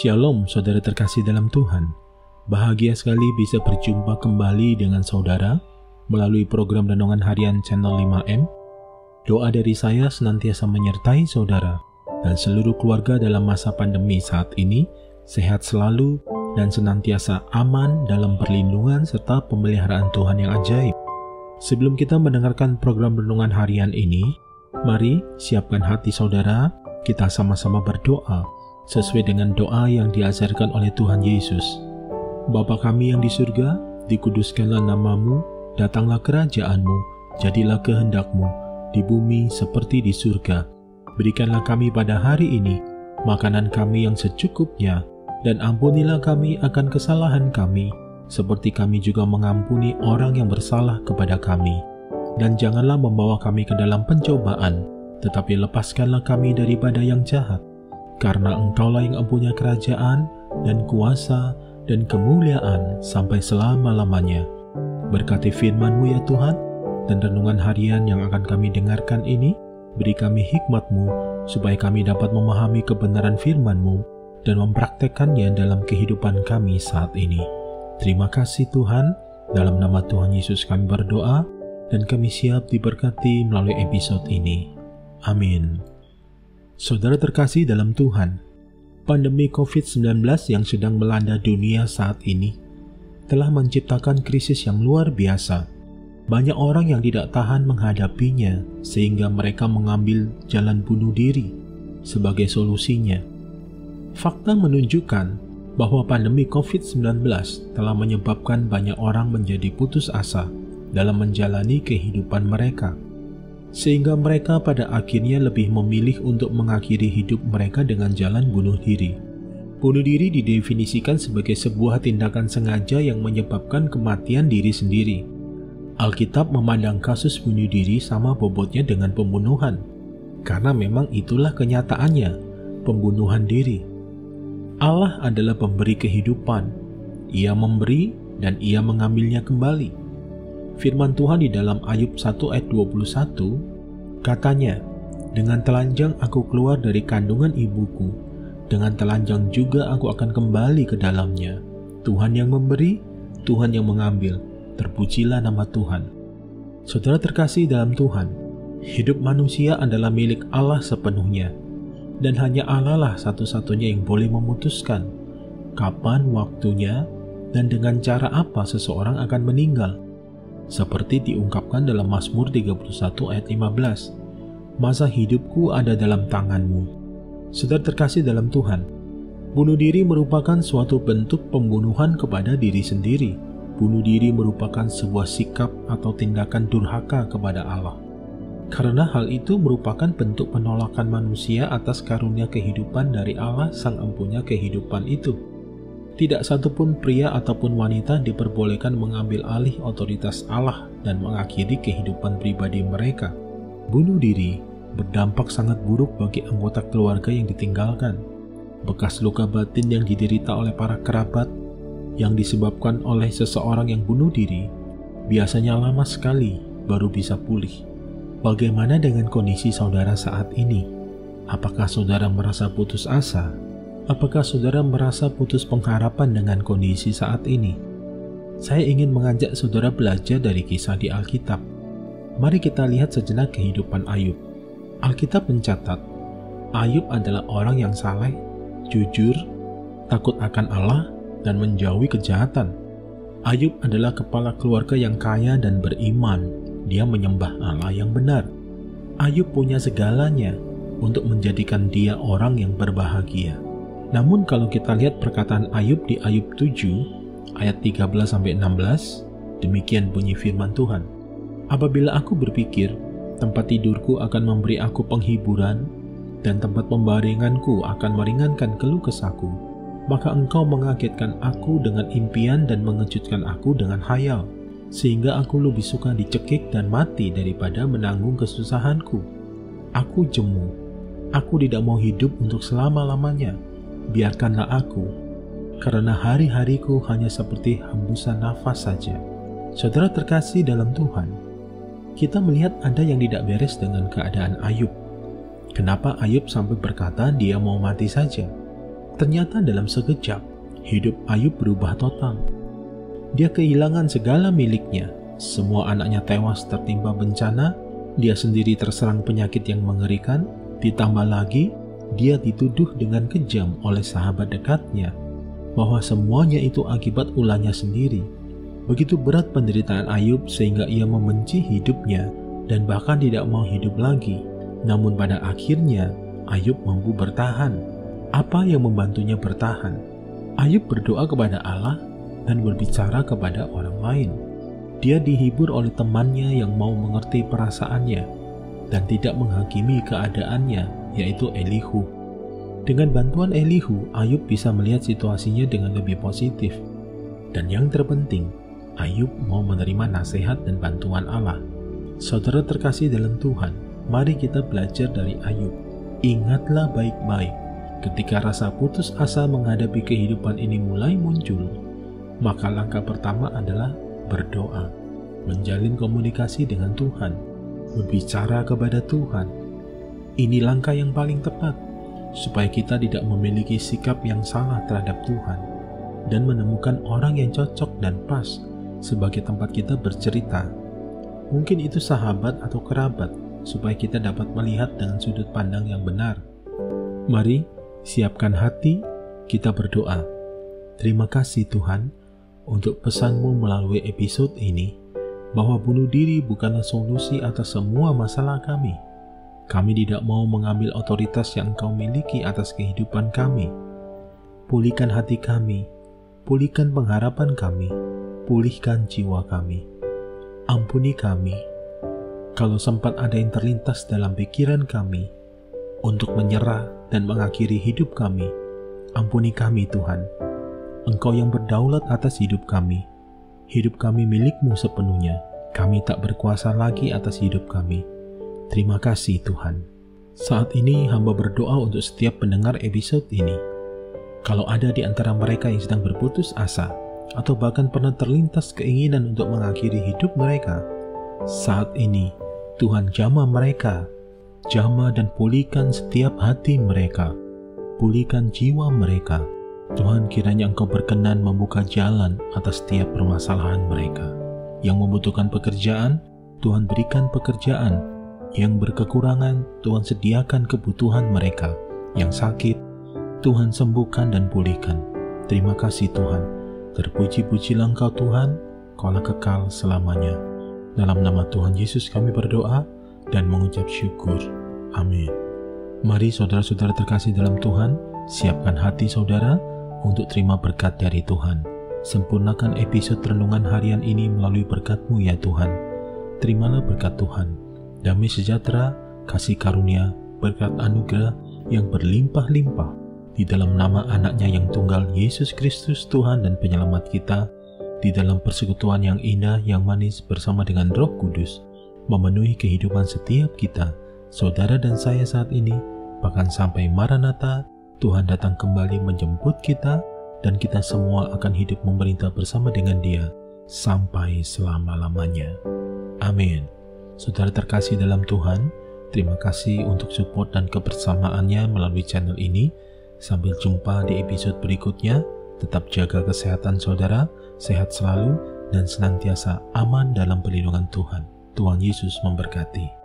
Shalom saudara terkasih dalam Tuhan. Bahagia sekali bisa berjumpa kembali dengan saudara melalui program Renungan Harian Channel 5M. Doa dari saya senantiasa menyertai saudara dan seluruh keluarga dalam masa pandemi saat ini, sehat selalu dan senantiasa aman dalam perlindungan serta pemeliharaan Tuhan yang ajaib. Sebelum kita mendengarkan program Renungan Harian ini, mari siapkan hati saudara, kita sama-sama berdoa sesuai dengan doa yang diajarkan oleh Tuhan Yesus. Bapa kami yang di surga, dikuduskanlah namamu, datanglah kerajaan-Mu, jadilah kehendak-Mu, di bumi seperti di surga. Berikanlah kami pada hari ini makanan kami yang secukupnya, dan ampunilah kami akan kesalahan kami, seperti kami juga mengampuni orang yang bersalah kepada kami. Dan janganlah membawa kami ke dalam pencobaan, tetapi lepaskanlah kami daripada yang jahat. Karena Engkaulah yang mempunyai kerajaan dan kuasa dan kemuliaan sampai selama-lamanya. Berkati firman-Mu ya Tuhan, dan renungan harian yang akan kami dengarkan ini, beri kami hikmat-Mu, supaya kami dapat memahami kebenaran firman-Mu dan mempraktekannya dalam kehidupan kami saat ini. Terima kasih Tuhan, dalam nama Tuhan Yesus kami berdoa, dan kami siap diberkati melalui episode ini. Amin. Saudara terkasih dalam Tuhan, pandemi COVID-19 yang sedang melanda dunia saat ini telah menciptakan krisis yang luar biasa. Banyak orang yang tidak tahan menghadapinya sehingga mereka mengambil jalan bunuh diri sebagai solusinya. Fakta menunjukkan bahwa pandemi COVID-19 telah menyebabkan banyak orang menjadi putus asa dalam menjalani kehidupan mereka, sehingga mereka pada akhirnya lebih memilih untuk mengakhiri hidup mereka dengan jalan bunuh diri. Bunuh diri didefinisikan sebagai sebuah tindakan sengaja yang menyebabkan kematian diri sendiri. Alkitab memandang kasus bunuh diri sama bobotnya dengan pembunuhan, karena memang itulah kenyataannya, pembunuhan diri. Allah adalah pemberi kehidupan. Ia memberi dan Ia mengambilnya kembali. Firman Tuhan di dalam Ayub 1 ayat 21, katanya, "Dengan telanjang aku keluar dari kandungan ibuku, dengan telanjang juga aku akan kembali ke dalamnya. Tuhan yang memberi, Tuhan yang mengambil, terpujilah nama Tuhan." Saudara terkasih dalam Tuhan, hidup manusia adalah milik Allah sepenuhnya, dan hanya Allah lah satu-satunya yang boleh memutuskan kapan waktunya dan dengan cara apa seseorang akan meninggal. Seperti diungkapkan dalam Mazmur 31 ayat 15, "Masa hidupku ada dalam tangan-Mu." Saudara terkasih dalam Tuhan, bunuh diri merupakan suatu bentuk pembunuhan kepada diri sendiri. Bunuh diri merupakan sebuah sikap atau tindakan durhaka kepada Allah. Karena hal itu merupakan bentuk penolakan manusia atas karunia kehidupan dari Allah Sang Empunya kehidupan itu. Tidak satupun pria ataupun wanita diperbolehkan mengambil alih otoritas Allah dan mengakhiri kehidupan pribadi mereka. Bunuh diri berdampak sangat buruk bagi anggota keluarga yang ditinggalkan. Bekas luka batin yang diderita oleh para kerabat yang disebabkan oleh seseorang yang bunuh diri biasanya lama sekali baru bisa pulih. Bagaimana dengan kondisi saudara saat ini? Apakah saudara merasa putus asa? Apakah saudara merasa putus pengharapan dengan kondisi saat ini? Saya ingin mengajak saudara belajar dari kisah di Alkitab. Mari kita lihat sejenak kehidupan Ayub. Alkitab mencatat, Ayub adalah orang yang saleh, jujur, takut akan Allah, dan menjauhi kejahatan. Ayub adalah kepala keluarga yang kaya dan beriman. Dia menyembah Allah yang benar. Ayub punya segalanya untuk menjadikan dia orang yang berbahagia. Namun kalau kita lihat perkataan Ayub di Ayub 7 ayat 13-16, demikian bunyi firman Tuhan, "Apabila aku berpikir, tempat tidurku akan memberi aku penghiburan, dan tempat pembaringanku akan meringankan keluh kesahku, maka Engkau mengagetkan aku dengan impian dan mengejutkan aku dengan khayal, sehingga aku lebih suka dicekik dan mati daripada menanggung kesusahanku. Aku jemu, aku tidak mau hidup untuk selama-lamanya. Biarkanlah aku, karena hari-hariku hanya seperti hembusan nafas saja." Saudara terkasih dalam Tuhan, kita melihat ada yang tidak beres dengan keadaan Ayub. Kenapa Ayub sampai berkata dia mau mati saja? Ternyata dalam sekejap, hidup Ayub berubah total. Dia kehilangan segala miliknya, semua anaknya tewas tertimpa bencana, dia sendiri terserang penyakit yang mengerikan, ditambah lagi dia dituduh dengan kejam oleh sahabat dekatnya, bahwa semuanya itu akibat ulahnya sendiri. Begitu berat penderitaan Ayub sehingga ia membenci hidupnya dan bahkan tidak mau hidup lagi. Namun pada akhirnya Ayub mampu bertahan. Apa yang membantunya bertahan? Ayub berdoa kepada Allah dan berbicara kepada orang lain. Dia dihibur oleh temannya yang mau mengerti perasaannya dan tidak menghakimi keadaannya, yaitu Elihu. Dengan bantuan Elihu, Ayub bisa melihat situasinya dengan lebih positif. Dan yang terpenting, Ayub mau menerima nasihat dan bantuan Allah. Saudara terkasih dalam Tuhan, mari kita belajar dari Ayub. Ingatlah baik-baik, ketika rasa putus asa menghadapi kehidupan ini mulai muncul, maka langkah pertama adalah berdoa, menjalin komunikasi dengan Tuhan, berbicara kepada Tuhan. Ini langkah yang paling tepat, supaya kita tidak memiliki sikap yang salah terhadap Tuhan, dan menemukan orang yang cocok dan pas sebagai tempat kita bercerita. Mungkin itu sahabat atau kerabat, supaya kita dapat melihat dengan sudut pandang yang benar. Mari, siapkan hati, kita berdoa. Terima kasih Tuhan, untuk pesan-Mu melalui episode ini, bahwa bunuh diri bukanlah solusi atas semua masalah kami. Kami tidak mau mengambil otoritas yang Engkau miliki atas kehidupan kami. Pulihkan hati kami, pulihkan pengharapan kami, pulihkan jiwa kami. Ampuni kami, kalau sempat ada yang terlintas dalam pikiran kami, untuk menyerah dan mengakhiri hidup kami. Ampuni kami Tuhan, Engkau yang berdaulat atas hidup kami. Hidup kami milik-Mu sepenuhnya, kami tak berkuasa lagi atas hidup kami. Terima kasih Tuhan. Saat ini hamba berdoa untuk setiap pendengar episode ini. Kalau ada di antara mereka yang sedang berputus asa, atau bahkan pernah terlintas keinginan untuk mengakhiri hidup mereka, saat ini Tuhan jamah mereka, jamah dan pulihkan setiap hati mereka, pulihkan jiwa mereka. Tuhan, kiranya Engkau berkenan membuka jalan atas setiap permasalahan mereka. Yang membutuhkan pekerjaan, Tuhan berikan pekerjaan. Yang berkekurangan, Tuhan sediakan kebutuhan mereka. Yang sakit, Tuhan sembuhkan dan pulihkan. Terima kasih Tuhan. Terpuji-pujilah Engkau Tuhan, Kaulah kekal selamanya. Dalam nama Tuhan Yesus kami berdoa dan mengucap syukur. Amin. Mari saudara-saudara terkasih dalam Tuhan, siapkan hati saudara untuk terima berkat dari Tuhan. Sempurnakan episode renungan harian ini melalui berkat-Mu ya Tuhan. Terimalah berkat Tuhan. Damai sejahtera, kasih karunia, berkat anugerah yang berlimpah-limpah di dalam nama anaknya yang tunggal Yesus Kristus Tuhan dan Penyelamat kita, di dalam persekutuan yang indah, yang manis bersama dengan Roh Kudus, memenuhi kehidupan setiap kita, saudara dan saya saat ini, bahkan sampai Maranatha, Tuhan datang kembali menjemput kita, dan kita semua akan hidup memerintah bersama dengan Dia sampai selama-lamanya. Amin. Saudara terkasih dalam Tuhan, terima kasih untuk support dan kebersamaannya melalui channel ini. Sambil jumpa di episode berikutnya. Tetap jaga kesehatan saudara, sehat selalu, dan senantiasa aman dalam perlindungan Tuhan. Tuhan Yesus memberkati.